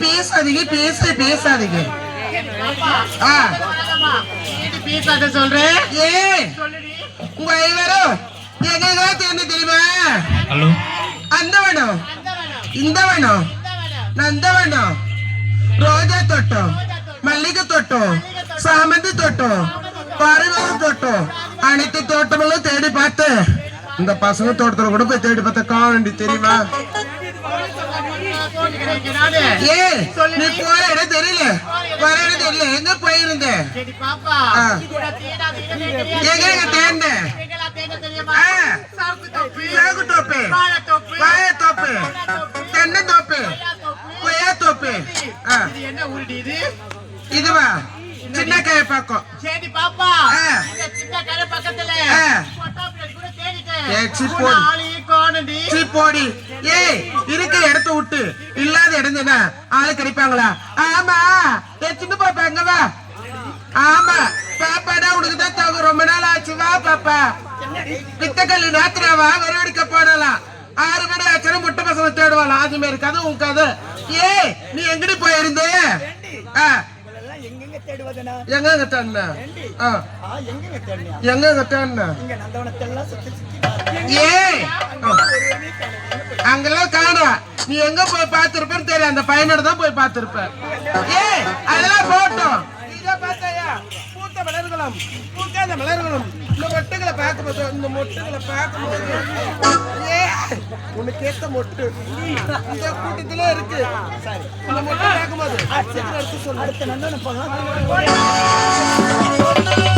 பேசாதீங்க பேசாதீங்க. பேசாத சொல்றேன். உங்க ஐவரும் எங்க தேர்ந்து தெரியுமா? ஹலோ, அந்தவனம் இந்தவனம் நந்தவனம் ரோஜா தோட்டம் மல்லிகை தோட்டம் சாமந்தி தோட்டம் பரிவாரம் தோட்டம் அனைத்து தோட்டங்களும் தேடி பார்த்து இந்த பசங்க தோட்டத்துல கூட போய் தேடி பார்த்த காணண்டி தெரியுமா? நீ போற இடம் தெரியல, வர இடம் தெரியல, எங்க போயிருந்த? எங்க தேர்ந்த வாழைத்தோப்பு தென்னந்தோப்பு கொய்யாத்தோப்பு. இதுவா சின்ன காய பக்கம். சரி பாப்பா, சின்ன கடை பக்கத்துல போடி. ஏய், இருக்க இடத்த விட்டு இல்லாத இடம்னா ஆளு கிடைப்பாங்களா? ஆமா, சின்ன பாப்பா எங்க வா. ஆமா பாப்பாடா, உனக்குதான் தவிர ரொம்ப நாள் ஆச்சு. வா பாப்பா, பித்தக்கல்லி ராத்திராவா வரவடிக்க போடலாம். 6 மணி ஆச்சுன்னா முட்டை பசங்க தேடுவாளாம். அது மாதிரி கதை உன் கதை. ஏய், நீ எங்கடி போயிருந்த? எங்க தேடினா? அங்கெல்லாம் காணா. நீ எங்க போய் பார்த்திருப்பேன்னு தெரியல, அந்த பையனோட தான் போய் பார்த்திருப்ப. ஏய், அதெல்லாம் போட்டோம். பூத்த மலர்களும் பூக்காத மலர்களும் இந்த மொட்டுகளை பார்க்கும்போது உனக்கு ஏத்த மொட்டு இந்த கூட்டத்திலே இருக்கு. இந்த மொட்டை பார்க்கும்போது அடுத்த நந்தவனம் போங்க.